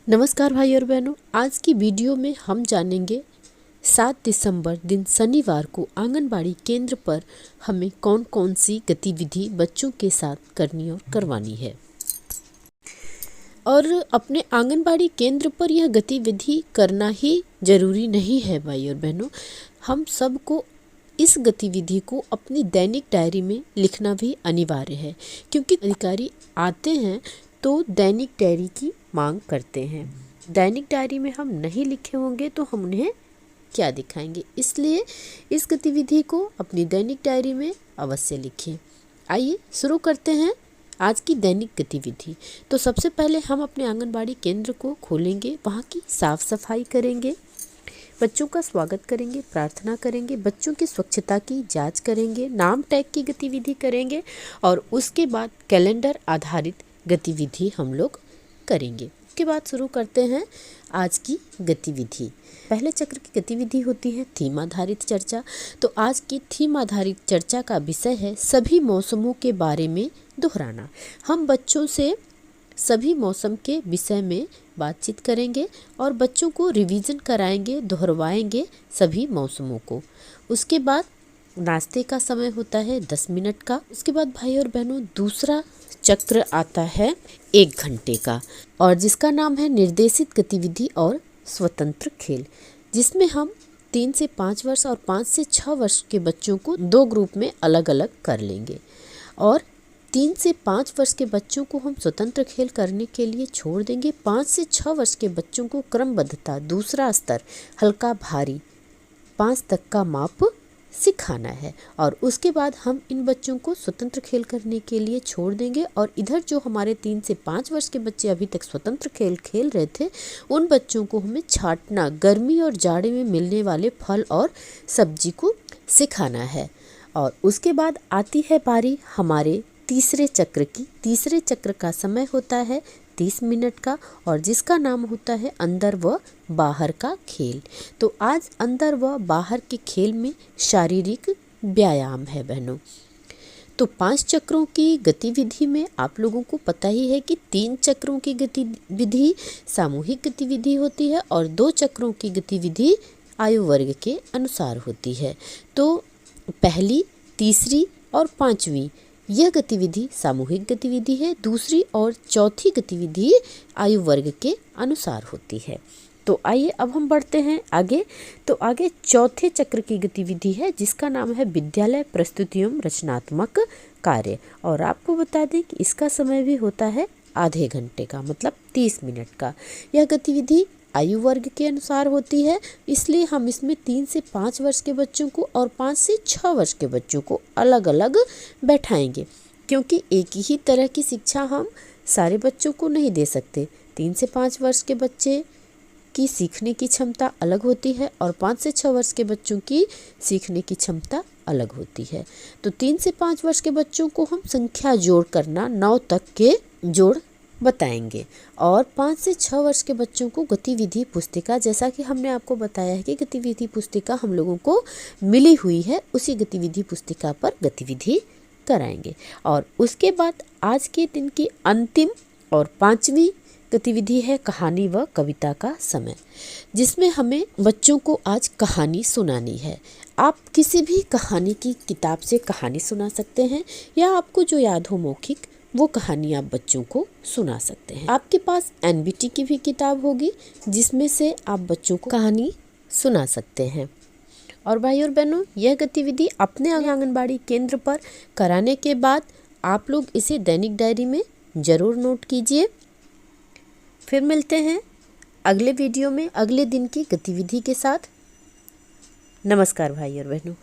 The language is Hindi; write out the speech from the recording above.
नमस्कार भाई और बहनों, आज की वीडियो में हम जानेंगे 7 दिसंबर दिन शनिवार को आंगनबाड़ी केंद्र पर हमें कौन कौन सी गतिविधि बच्चों के साथ करनी और करवानी है। और अपने आंगनबाड़ी केंद्र पर यह गतिविधि करना ही जरूरी नहीं है भाई और बहनों, हम सबको इस गतिविधि को अपनी दैनिक डायरी में लिखना भी अनिवार्य है, क्योंकि अधिकारी आते हैं तो दैनिक डायरी की मांग करते हैं। दैनिक डायरी में हम नहीं लिखे होंगे तो हम उन्हें क्या दिखाएंगे, इसलिए इस गतिविधि को अपनी दैनिक डायरी में अवश्य लिखें। आइए शुरू करते हैं आज की दैनिक गतिविधि। तो सबसे पहले हम अपने आंगनबाड़ी केंद्र को खोलेंगे, वहाँ की साफ सफाई करेंगे, बच्चों का स्वागत करेंगे, प्रार्थना करेंगे, बच्चों की स्वच्छता की जांच करेंगे, नाम टैग की गतिविधि करेंगे और उसके बाद कैलेंडर आधारित गतिविधि हम लोग करेंगे। उसके बाद शुरू करते हैं आज की गतिविधि। पहले चक्र की गतिविधि होती है थीम आधारित चर्चा। तो आज की थीम आधारित चर्चा का विषय है सभी मौसमों के बारे में दोहराना। हम बच्चों से सभी मौसम के विषय में बातचीत करेंगे और बच्चों को रिवीजन कराएंगे, दोहरवाएंगे सभी मौसमों को। उसके बाद नाश्ते का समय होता है 10 मिनट का। उसके बाद भाई और बहनों दूसरा चक्र आता है 1 घंटे का, और जिसका नाम है निर्देशित गतिविधि और स्वतंत्र खेल, जिसमें हम 3 से 5 वर्ष और 5 से 6 वर्ष के बच्चों को 2 ग्रुप में अलग अलग कर लेंगे और 3 से 5 वर्ष के बच्चों को हम स्वतंत्र खेल करने के लिए छोड़ देंगे। 5 से 6 वर्ष के बच्चों को क्रमबद्धता, दूसरा स्तर, हल्का भारी, 5 तक का माप सिखाना है और उसके बाद हम इन बच्चों को स्वतंत्र खेल करने के लिए छोड़ देंगे। और इधर जो हमारे 3 से 5 वर्ष के बच्चे अभी तक स्वतंत्र खेल खेल रहे थे, उन बच्चों को हमें छांटना, गर्मी और जाड़े में मिलने वाले फल और सब्जी को सिखाना है। और उसके बाद आती है बारी हमारे तीसरे चक्र की। तीसरे चक्र का समय होता है 30 मिनट का और जिसका नाम होता है अंदर व बाहर का खेल। तो आज अंदर व बाहर के खेल में शारीरिक व्यायाम है बहनों। तो 5 चक्रों की गतिविधि में आप लोगों को पता ही है कि 3 चक्रों की गतिविधि सामूहिक गतिविधि होती है और 2 चक्रों की गतिविधि आयु वर्ग के अनुसार होती है। तो पहली, तीसरी और 5वीं यह गतिविधि सामूहिक गतिविधि है, दूसरी और चौथी गतिविधि आयु वर्ग के अनुसार होती है। तो आइए अब हम बढ़ते हैं आगे। तो आगे चौथे चक्र की गतिविधि है जिसका नाम है विद्यालय प्रस्तुति एवं रचनात्मक कार्य, और आपको बता दें कि इसका समय भी होता है आधे घंटे का, मतलब 30 मिनट का। यह गतिविधि आयु वर्ग के अनुसार होती है, इसलिए हम इसमें 3 से 5 वर्ष के बच्चों को और 5 से 6 वर्ष के बच्चों को अलग अलग बैठाएंगे, क्योंकि एक ही तरह की शिक्षा हम सारे बच्चों को नहीं दे सकते। 3 से 5 वर्ष के बच्चे की सीखने की क्षमता अलग होती है और 5 से 6 वर्ष के बच्चों की सीखने की क्षमता अलग होती है। तो 3 से 5 वर्ष के बच्चों को हम संख्या जोड़ करना 9 तक के जोड़ बताएंगे और 5 से 6 वर्ष के बच्चों को गतिविधि पुस्तिका, जैसा कि हमने आपको बताया है कि गतिविधि पुस्तिका हम लोगों को मिली हुई है, उसी गतिविधि पुस्तिका पर गतिविधि कराएंगे। और उसके बाद आज के दिन की अंतिम और 5वीं गतिविधि है कहानी व कविता का समय, जिसमें हमें बच्चों को आज कहानी सुनानी है। आप किसी भी कहानी की किताब से कहानी सुना सकते हैं या आपको जो याद हो मौखिक वो कहानी आप बच्चों को सुना सकते हैं। आपके पास एनबीटी की भी किताब होगी जिसमें से आप बच्चों को कहानी सुना सकते हैं। और भाई और बहनों, यह गतिविधि अपने आंगनबाड़ी केंद्र पर कराने के बाद आप लोग इसे दैनिक डायरी में ज़रूर नोट कीजिए। फिर मिलते हैं अगले वीडियो में अगले दिन की गतिविधि के साथ। नमस्कार भाई और बहनों।